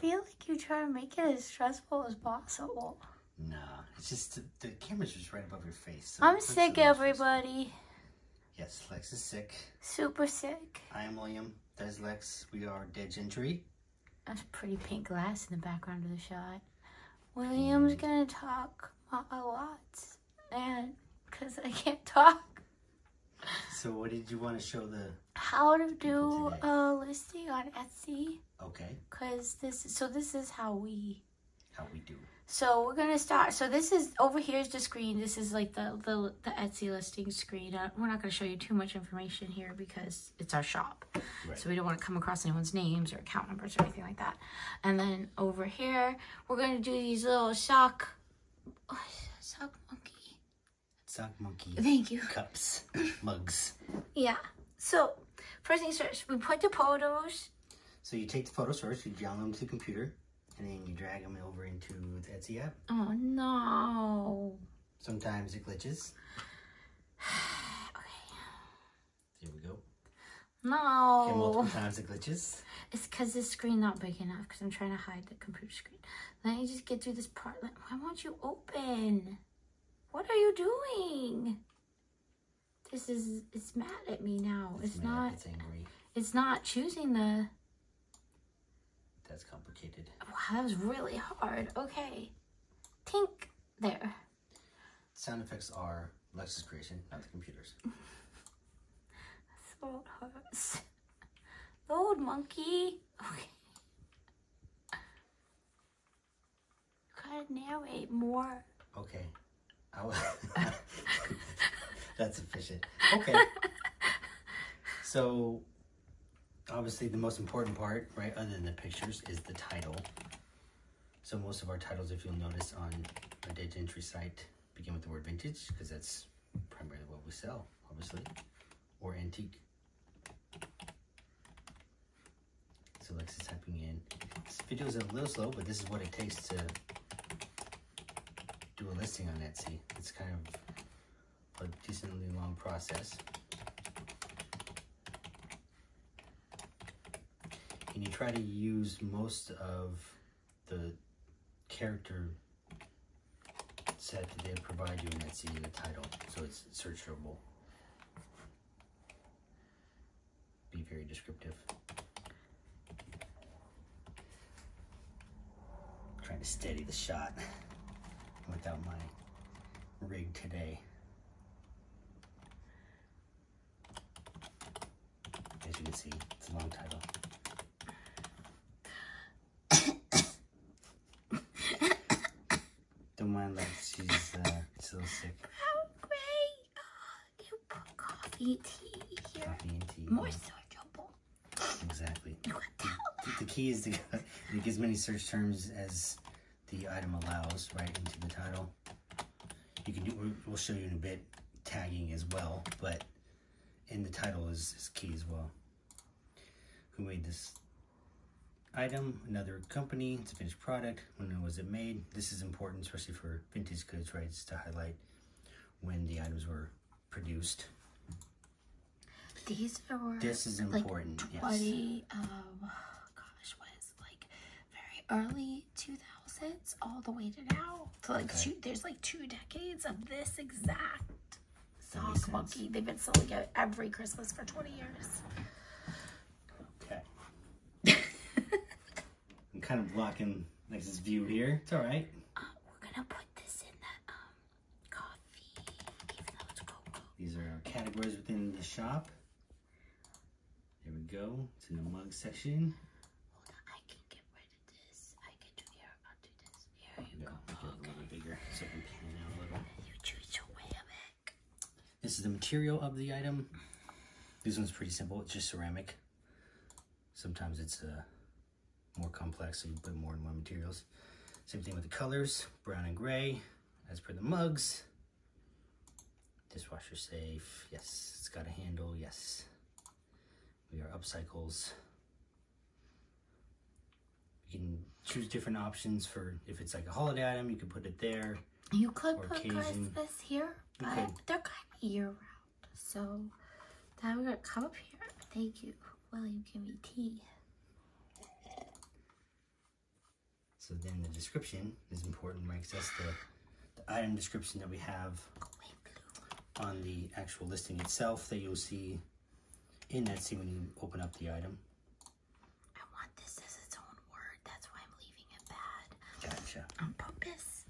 feel like you try to make it as stressful as possible. Nah, it's just the camera's just right above your face. So I'm sick, everybody. Yes, Lex is sick. Super sick. I am William. That's Lex. We are Dead Gentry. That's pretty pink glass in the background of the shot. William's gonna talk a lot, and because I can't talk. So what did you want to show the how to do a listing on Etsy? Okay. Because this is how we do. So we're gonna start. So this is over here is the screen. This is like the Etsy listing screen. We're not gonna show you too much information here because it's our shop. Right. So we don't want to come across anyone's names or account numbers or anything like that. And then over here we're gonna do these little sock monkey. Sock monkey. Thank you. Cups, mugs. Yeah. So first things first, we put the photos. So you take the photos first. You download them to the computer. And then you drag them over into the Etsy app. Oh, no. Sometimes it glitches. Okay. There we go. No. Okay, multiple times it glitches. It's because this screen not big enough because I'm trying to hide the computer screen. Let me just get through this part. Why won't you open? What are you doing? It's mad at me now. It's not. It's angry. It's not choosing the... That's complicated. Wow, that was really hard. Okay. Tink. There. Sound effects are Lex's creation, not the computer's. So it hurts. Load, monkey. Okay. You gotta narrate more. Okay. That's efficient. Okay. So... obviously, the most important part, right, other than the pictures, is the title. So most of our titles, if you'll notice on our Dead Gentry site, begin with the word vintage, because that's primarily what we sell, obviously, or antique. So Lex is typing in. This video is a little slow, but this is what it takes to do a listing on Etsy. It's kind of a decently long process. And you try to use most of the character set that they provide you in Etsy in the title, so it's searchable. Be very descriptive. I'm trying to steady the shot without my rig today. As you can see, it's a long title. Don't mind, like she's still sick. Oh, great! You put coffee, tea here. Coffee and tea. More searchable. Exactly. The key is to get as many search terms as the item allows, right, into the title. You can do. We'll show you in a bit tagging as well, but in the title is key as well. Who made this item? Another company. It's a finished product. When was it made? This is important, especially for vintage goods, right? It's to highlight when the items were produced. These are this is important. Like 20, yes. Gosh, what is it, like very early 2000s all the way to now. So like there's like 2 decades of this exact sock monkey. They've been selling it every Christmas for 20 years. I'm kind of blocking Lex's view here. It's all right. We're gonna put this in the coffee, even though it's cocoa. These are our categories within the shop. There we go. It's in the mug section. Hold on, I can get rid of this. I can do here. I'll do this. Here you go. Make it a little bit bigger so it can pan out a little. You choose your way of it. This is the material of the item. This one's pretty simple. It's just ceramic. Sometimes it's more complex, so you put more and more materials. Same thing with the colors, brown and gray, as per the mugs. Dishwasher safe, yes. It's got a handle, yes. We are upcycles. You can choose different options for, if it's like a holiday item, you could put it there. You could put this here, but they're kind of year-round. So now we're gonna come up here. Thank you, William. Give me tea. So then the description is important, right? 'Cause that's the item description that we have on the actual listing itself that you'll see in Etsy when you open up the item. I want this as its own word. That's why I'm leaving it bad. Gotcha. On purpose.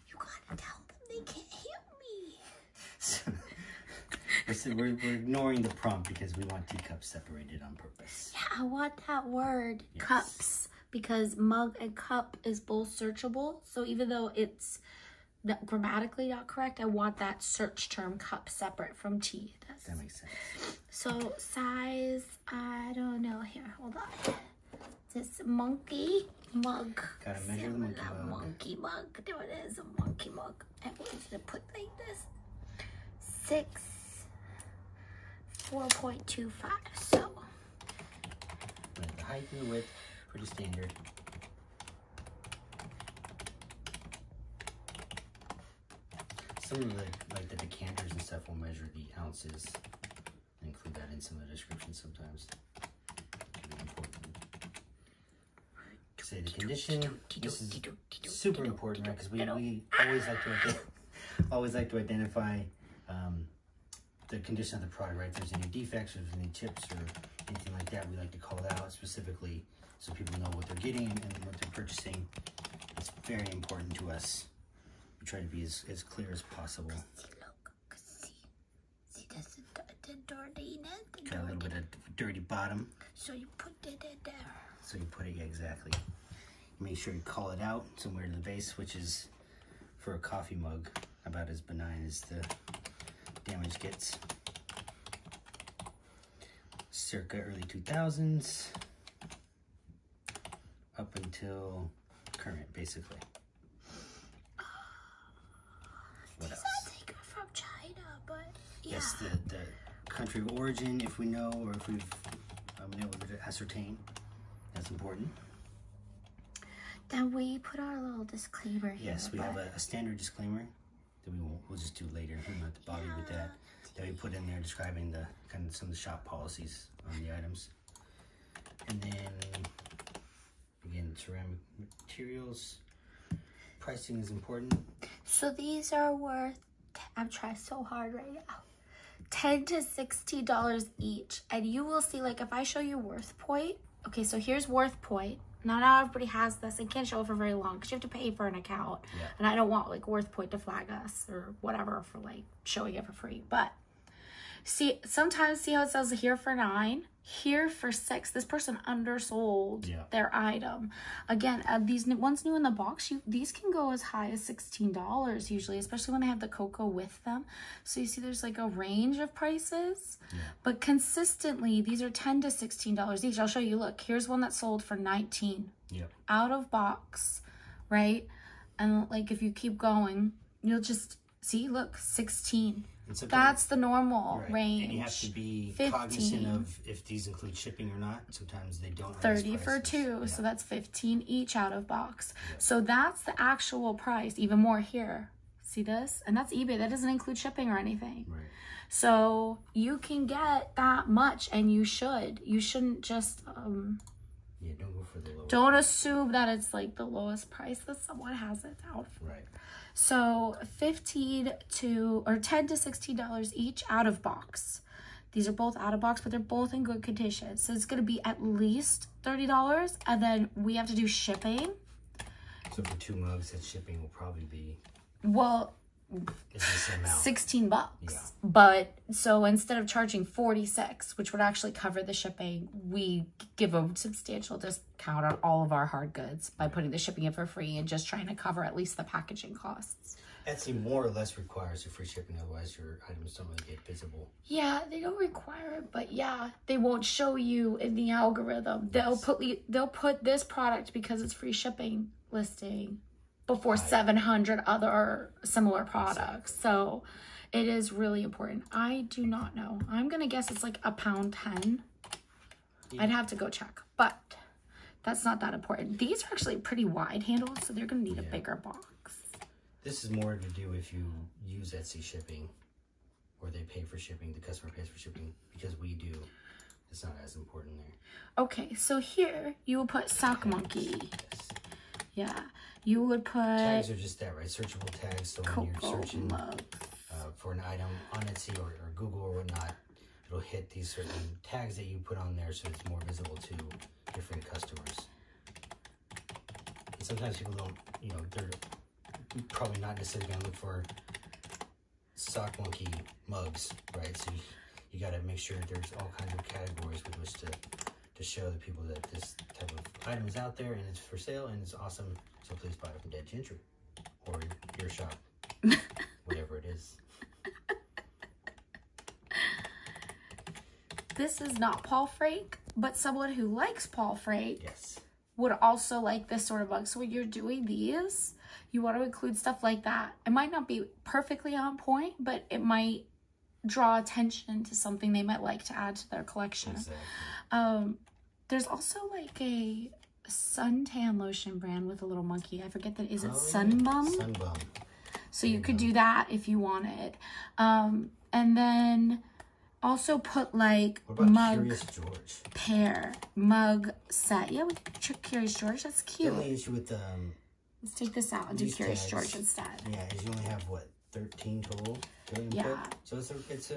You gotta tell them they can't hear me. So we're ignoring the prompt because we want teacups separated on purpose. Yeah, I want that word, Yes. cups, because mug and cup is both searchable. So even though it's grammatically not correct, I want that search term cup separate from tea. That makes sense. So size, I don't know. Here, hold on. This monkey mug. Gotta measure the monkey mug. Monkey mug. There it is, a monkey mug. I'm going to put like this. 4.25. So Right, the height and the width, pretty standard. Some of the decanters and stuff will measure the ounces and include that in some of the descriptions sometimes. Can be important. Say the condition. This is super important, right? Because we always like to identify the condition of the product, right? If there's any defects or if there's any chips or anything like that, we like to call it out specifically so people know what they're getting and what they're purchasing. It's very important to us. We try to be as clear as possible. See, look, see, that's the dirtiness. Got a little bit of dirty bottom. So you put it in there. So you put it, yeah, exactly. Make sure you call it out somewhere to the base, which is, for a coffee mug, about as benign as the damage gets. Circa early 2000s, up until current, basically. What else? I think are from China, but yeah. Yes, the country of origin, if we know, or if we've been able to ascertain, that's important. Then we put our little disclaimer here. Yes, we have a standard disclaimer that we'll just do later. We don't have to bother you with that. That we put in there describing the kind of some of the shop policies on the items. And then again, ceramic materials. Pricing is important. So these are worth, I'm trying so hard right now, $10 to $60 each. And you will see, like, if I show you Worth Point, okay, so here's Worth Point. Not everybody has this and can't show it for very long because you have to pay for an account. Yeah. And I don't want, like, Worth Point to flag us or whatever for, like, showing it for free. But see, sometimes see how it says here for $9, here for $6. This person undersold their item. Again, these ones new in the box, these can go as high as $16 usually, especially when they have the cocoa with them. So you see there's like a range of prices, but consistently these are $10 to $16 each. I'll show you. Look, here's one that sold for $19 out of box, right? And like if you keep going, you'll just see, look, $16. That's the normal range. And you have to be cognizant of if these include shipping or not. Sometimes they don't. $30 for two, so that's $15 each out of box. So that's the actual price. Even more here. See this? And that's eBay. That doesn't include shipping or anything. Right. So you can get that much, and you should. You shouldn't just don't go for the lowest. Don't assume that it's like the lowest price that someone has it out for. Right. So $10 to $16 each out of box. These are both out of box, but they're both in good condition. So it's going to be at least $30, and then we have to do shipping. So for 2 mugs, that shipping will probably be, well, it's the same amount. $16. Yeah. But so instead of charging $46, which would actually cover the shipping, we give a substantial discount on all of our hard goods by putting the shipping in for free and just trying to cover at least the packaging costs. Etsy more or less requires the free shipping, otherwise your items don't really get visible. Yeah, they don't require it, but yeah, they won't show you in the algorithm. They'll put this product because it's free shipping listing before 700 other similar products. So it is really important. I do not know. I'm gonna guess it's like £1.10. I'd have to go check, but that's not that important. These are actually pretty wide handles, so they're gonna need a bigger box. This is more to do if you use Etsy shipping, or they pay for shipping, the customer pays for shipping. Because we do, it's not as important there. Okay, so here you will put Sock Monkey. Yes. Yeah. You would put... Tags are just that, right? Searchable tags. So when you're searching for an item on Etsy or Google or whatnot, it'll hit these certain tags that you put on there so it's more visible to different customers. And sometimes people don't, you know, they're probably not necessarily going to look for sock monkey mugs, right? So you got to make sure there's all kinds of categories with which to show the people that this type of item is out there and it's for sale and it's awesome. So please buy it from Dead Gentry or your shop, whatever it is. This is not Paul Frank, but someone who likes Paul Frank would also like this sort of mug. So when you're doing these, you want to include stuff like that. It might not be perfectly on point, but it might draw attention to something they might like to add to their collection. Exactly. There's also like a suntan lotion brand with a little monkey. I forget that. Is it Sunbum? Sunbum. So you could do that if you wanted. And then also put like mug Curious George? Pair mug set. Yeah, we could Curious George. That's cute. The only issue with let's take this out and do Curious George instead. Yeah, is you only have what, 13 total? Yeah. So it's a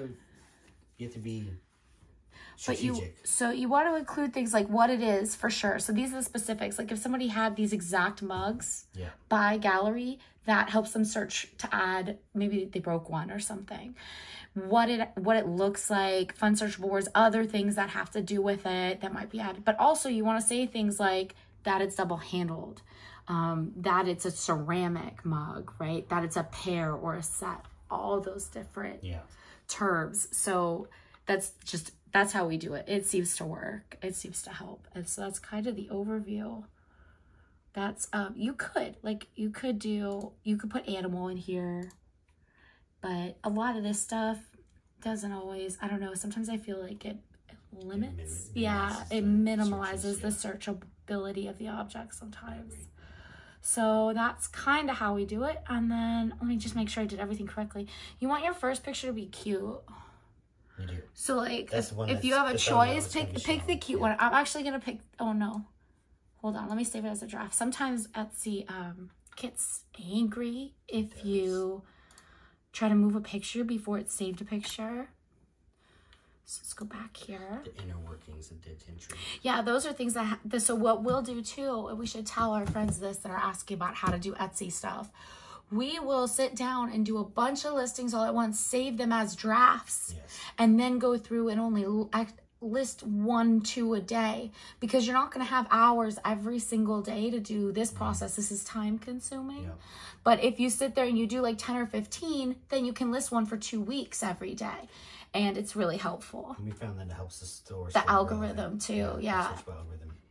you have to be strategic. But you want to include things like what it is for sure. So these are the specifics. Like if somebody had these exact mugs by gallery, that helps them search to add, maybe they broke one or something. What it looks like, fun searchable words, other things that have to do with it that might be added. But also you want to say things like that it's double handled, that it's a ceramic mug, right? That it's a pair or a set, all those different terms. So that's how we do it. It seems to work. It seems to help. And so that's kind of the overview. That's, you could put animal in here, but a lot of this stuff doesn't always, I don't know, sometimes I feel like it limits. It minimalizes the searchability of the object sometimes. So that's kind of how we do it. And then let me just make sure I did everything correctly. You want your first picture to be cute. You do. So like if you have a choice, pick the cute one. I'm actually gonna pick, oh no. Hold on, let me save it as a draft. Sometimes Etsy gets angry if you try to move a picture before it's saved a picture. So let's go back here. The inner workings of Dead Gentry. Yeah, those are things that, so what we'll do too, and we should tell our friends this that are asking about how to do Etsy stuff. We will sit down and do a bunch of listings all at once, save them as drafts, and then go through and only list 1-2 a day, because you're not going to have hours every single day to do this process. This is time consuming. But if you sit there and you do like 10 or 15, then you can list one for 2 weeks every day. And it's really helpful. And we found that it helps the store. The algorithm too,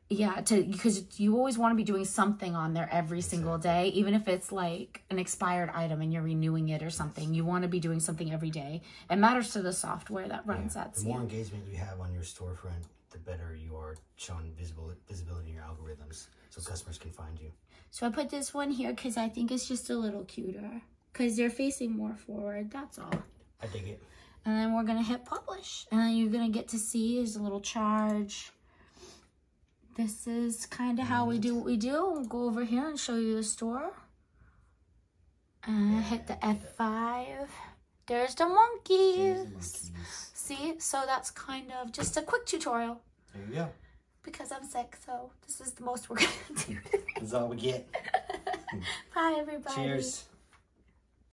because you always want to be doing something on there every single day, even if it's like an expired item and you're renewing it or something. You want to be doing something every day. It matters to the software that runs Etsy. The more engagement you have on your storefront, the better you are showing visibility in your algorithms, so customers can find you. So I put this one here because I think it's just a little cuter, because they're facing more forward. That's all. I dig it. And then we're going to hit publish. And then you're going to get to see is a little charge. This is kind of how we do what we do. We'll go over here and show you the store. And hit the F5. There's the monkeys. See? So that's kind of just a quick tutorial. There you go. Because I'm sick, so this is the most we're going to do. That's all we get. Bye, everybody. Cheers.